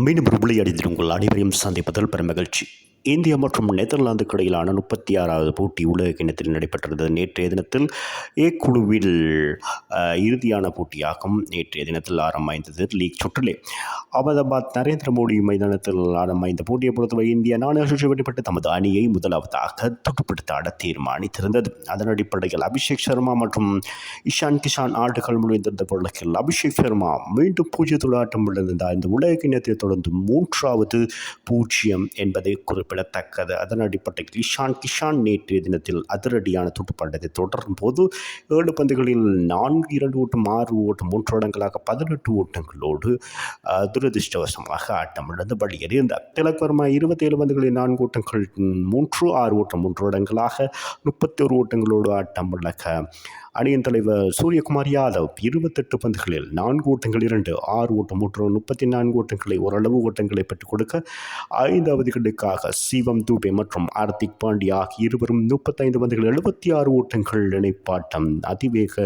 மீண்டும் ஒரு விளையாடில் உங்கள் அனைவரையும் சந்திப்பதில் பெரும் மகிழ்ச்சி. இந்தியா மற்றும் நெதர்லாந்துக்கு இடையிலான 36வது போட்டி உலக கிண்ணத்தில் நடைபெற்றது. நேற்றைய தினத்தில் ஏ குழுவில் இறுதியான போட்டியாகும் நேற்றைய தினத்தில் ஆரம்பமாய்ந்தது. லீக் சுற்றிலே அகமதாபாத் நரேந்திர மோடி மைதானத்தில் ஆரம்பமாய்ந்த போட்டியை பொறுத்தவரை இந்தியா 4 சுற்று வெற்றி தமது அணியை முதலாவதாக துடுப்படுத்த ஆட தீர்மானித்திருந்தது. அதன் அடிப்படையில் அபிஷேக் சர்மா மற்றும் இஷான் கிஷான் ஆடுகள் முடிந்திருந்த பொருளில் அபிஷேக் சர்மா மீண்டும் 0 ஆட்டம் இழந்திருந்தார். இந்த உலக கிண்ணத்தை தொடர்ந்து 3வது 0 என்பதை குறிப்பிடத்தக்கது. அதன் அடிப்படையில் இஷான் கிஷான் நேற்றைய தினத்தில் அதிரடியான துடுப்பாட்டத்தை தொடரும் போது 7 பந்துகளில் 4-2 ஓட்டம் 6 ஓட்டம் 3 இடங்களாக 18 ஓட்டங்களோடு துரதிருஷ்டவசமாக ஆட்டமிழந்து வெளியேறியிருந்தார். திலக் வர்மா 27 பந்துகளில் 4 ஓட்டங்கள் 6 ஓட்டம் 3 இடங்களாக 31 ஓட்டங்களோடு ஆட்டமிழக்க அணியின் தலைவர் சூரியகுமார் யாதவ் 28 பந்துகளில் 4 ஓட்டங்கள் 2 6 ஓட்டம் 34 ஓட்டங்களை ஓரளவு ஓட்டங்களை பெற்றுக் கொடுக்க 5வது விக்கெட்டுக்காக சிவம் தூபே மற்றும் ஹார்திக் பாண்டியா ஆகிய இருவரும் 35 பந்துகள் 76 ஓட்டங்கள் அதிவேக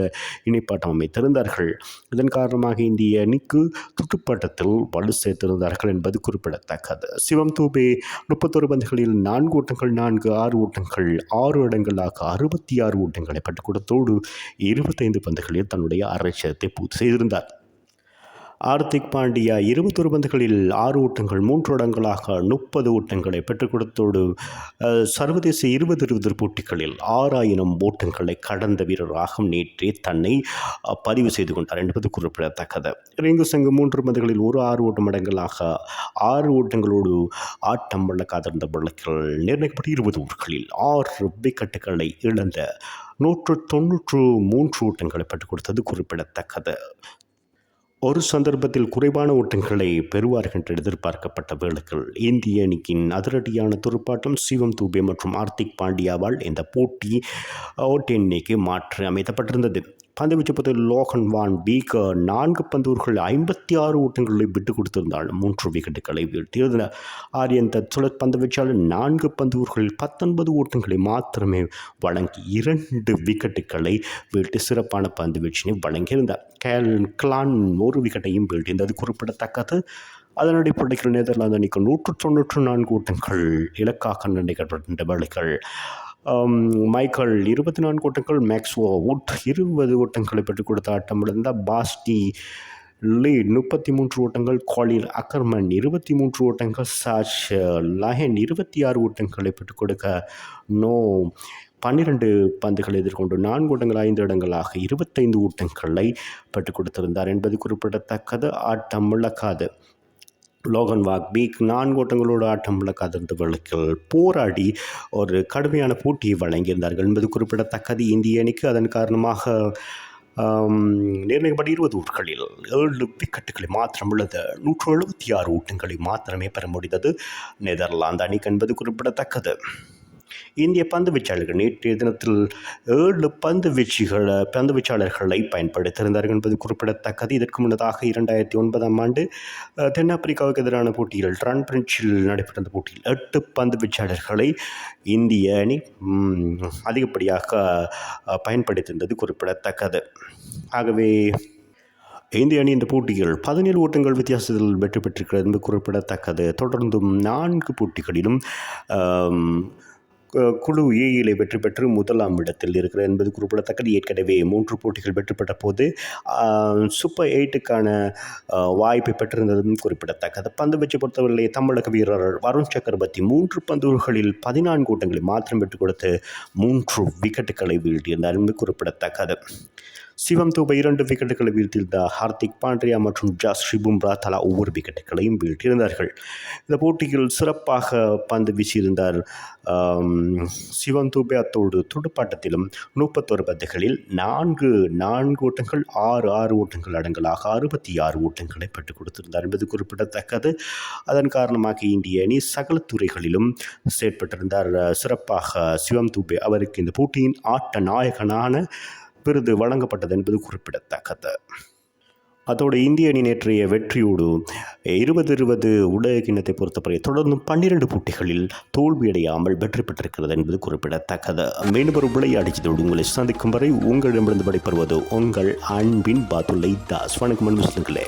இணைப்பாட்டம் அமைத்திருந்தார்கள். இதன் காரணமாக இந்திய அணிக்கு துடுப்பாட்டத்தில் வலு சேர்த்திருந்தார்கள் என்பது குறிப்பிடத்தக்கது. சிவம் தூபே 31 பந்துகளில் 4 ஓட்டங்கள் 6 ஓட்டங்கள் 6 இடங்களாக 66 ஓட்டங்களை பெற்றுக் கொடுத்தோடு 25 பந்துகளில் தன்னுடைய அரை சதத்தை பூர்த்தி செய்திருந்தார். ஹார்திக் பாண்டியா 21 பந்துகளில் 6 ஓட்டங்கள் 3 இடங்களாக 30 ஓட்டங்களை பெற்றுக் கொடுத்தோடு சர்வதேச 20 போட்டிகளில் 6000 ஓட்டங்களை கடந்த வீரராக நேற்றே தன்னை பதிவு செய்து கொண்டார் என்பது குறிப்பிடத்தக்கது. ரிங்கு சங்கு 3 பந்துகளில் 6 ஓட்டம் இடங்களாக 6 ஓட்டங்களோடு ஆட்டம் வழ காத்திருந்த வழக்கில் நிர்ணயிக்கப்பட்ட 20 ஓவர்களில் 6 விக்கெட்டுகளை இழந்த 193 ஓட்டங்களை பெற்றுக் கொடுத்தது குறிப்பிடத்தக்கது. ஒரு சந்தர்ப்பத்தில் குறைவான ஓட்டங்களை பெறுவார்கள் என்று எதிர்பார்க்கப்பட்ட வேளையில் இந்திய அணியின் அதிரடியான துடுப்பாட்டம் சிவம் தூபே மற்றும் ஹார்திக் பாண்டியாவால் இந்த போட்டி எண்ணிக்கை மாற்றி அமைக்கப்பட்டிருந்தது. பந்துவீச்சு பத்தில் லோகன் வான் பீக் 4 பந்துகள் 56 ஓட்டங்களை விட்டுக் கொடுத்திருந்தால் 3 விக்கெட்டுகளை வீழ்த்தியிருந்தனர். ஆரியன் தற்சொலத் பந்துவீச்சாளர் 4 பந்துகளில் 19 ஓட்டங்களை மாத்திரமே வழங்கி 2 விக்கெட்டுகளை வீழ்த்தி சிறப்பான பந்துவீச்சினை வழங்கியிருந்தார். கிளான் 1 விக்கெட்டையும் வீழ்த்தியது குறிப்பிடத்தக்கது. அதன் அடிப்படையில் நெதர்லாந்து அணிக்கு 194 ஓட்டங்கள் இலக்காக நிர்ணயிக்கப்பட்ட வேளைகள் மைக்கேல் 24 ஓட்டங்கள், மேக்ஸ்வோ வுட் 20 ஓட்டங்களை பெற்றுக் கொடுத்த ஆட்டம் இழந்த பாஸ்டி லீட் 33 ஓட்டங்கள், காலில் அக்கர்மன் 23 ஓட்டங்கள், சாஷ் லஹன் 26 ஓட்டங்களை பெற்றுக் கொடுக்க 12 பந்துகளை எதிர்கொண்டு 4 ஓட்டங்கள் 5 இடங்களாக 25 ஓட்டங்களை பெற்றுக் கொடுத்திருந்தார் என்பது குறிப்பிடத்தக்கது. ஆட்டம் இழக்காது லோகன் வாக்பீக் 4 ஓட்டங்களோடு ஆட்டம் இழக்காதிருந்த வழக்கில் போராடி ஒரு கடுமையான போட்டியை வழங்கியிருந்தார்கள் என்பது குறிப்பிடத்தக்கது. இந்திய அணிக்கு அதன் காரணமாக நிர்ணயிக்கப்பட்ட 20 ஓவர்களில் 7 விக்கெட்டுகளை மாத்திரம் உள்ளது 176 ஓட்டங்களை மாத்திரமே பெற முடிந்தது நெதர்லாந்து அணிக்கு என்பது குறிப்பிடத்தக்கது. இந்திய பந்து வீச்சாளர்கள் நேற்றைய தினத்தில் 7 பந்து வீச்சாளர்களை பயன்படுத்தியிருந்தார்கள் என்பது குறிப்பிடத்தக்கது. இதற்கு முன்னதாக 2009ஆம் ஆண்டு தென்னாப்பிரிக்காவுக்கு எதிரான போட்டியில் ட்ரான்பிரிட்ஜில் நடைபெற்ற போட்டியில் 8 பந்து வீச்சாளர்களை இந்திய அணி அதிகப்படியாக பயன்படுத்தியிருந்தது குறிப்பிடத்தக்கது. ஆகவே இந்திய அணி இந்த போட்டியில் 17 ஓட்டங்கள் வித்தியாசத்தில் வெற்றி பெற்றிருக்கிறது என்பது குறிப்பிடத்தக்கது. தொடர்ந்தும் 4 போட்டிகளிலும் குழு ஏயிலே வெற்றி பெற்று 1ஆம் இடத்தில் இருக்கிறது என்பது குறிப்பிடத்தக்கது. ஏற்கனவே 3 போட்டிகள் வெற்றி பெற்ற போது சூப்பர் 8க்கான வாய்ப்பை பெற்றிருந்ததும் குறிப்பிடத்தக்கது. பந்து வீச்சு பொறுத்தவரை தமிழக வீரர் வருண் சக்கரவர்த்தி 3 பந்துகளில் 14 ஓட்டங்களை மாத்திரம் பெற்றுக் கொடுத்து 3 விக்கெட்டுகளை வீழ்த்தியிருந்தார் என்பது குறிப்பிடத்தக்கது. சிவம் தூபே 2 விக்கெட்டுகளை வீழ்த்தியிருந்தார். ஹார்திக் பாண்டியா மற்றும் ஜஸ்ரீ பும்ரா தலா ஒவ்வொரு விக்கெட்டுகளையும் வீழ்த்தியிருந்தார்கள். இந்த போட்டியில் சிறப்பாக பந்து வீசியிருந்தார் சிவம் தூபே. அத்தோடு துடுப்பாட்டத்திலும் 31 பந்துகளில் 4 ஓட்டங்கள் 6 ஓட்டங்கள் அடங்கலாக 66 ஓட்டங்களை பெற்றுக் கொடுத்திருந்தார் என்பது குறிப்பிடத்தக்கது. அதன் காரணமாக இந்திய அணி சகல துறைகளிலும் செயற்பட்டிருந்தார் சிறப்பாக சிவம் தூபே. அவருக்கு இந்த போட்டியின் ஆட்ட நாயகனான விருது வழங்கப்பட்டது என்பது குறிப்பிடத்தக்கது. அதோடு இந்திய அணி நேற்றைய வெற்றியோடு 2020 உலக கிண்ணத்தை பொறுத்தவரை தொடர்ந்து 12 போட்டிகளில் தோல்வியடையாமல் வெற்றி பெற்றிருக்கிறது என்பது குறிப்பிடத்தக்கது. மீண்டும் ஒரு விளையாடிச்சதோடு உங்களை சந்திக்கும் வரை உங்களிடமிருந்து விடைபெறுவது உங்கள் அன்பின் பாத்துல்லை தாஸ். வணக்கம் முஸ்லிம்களே.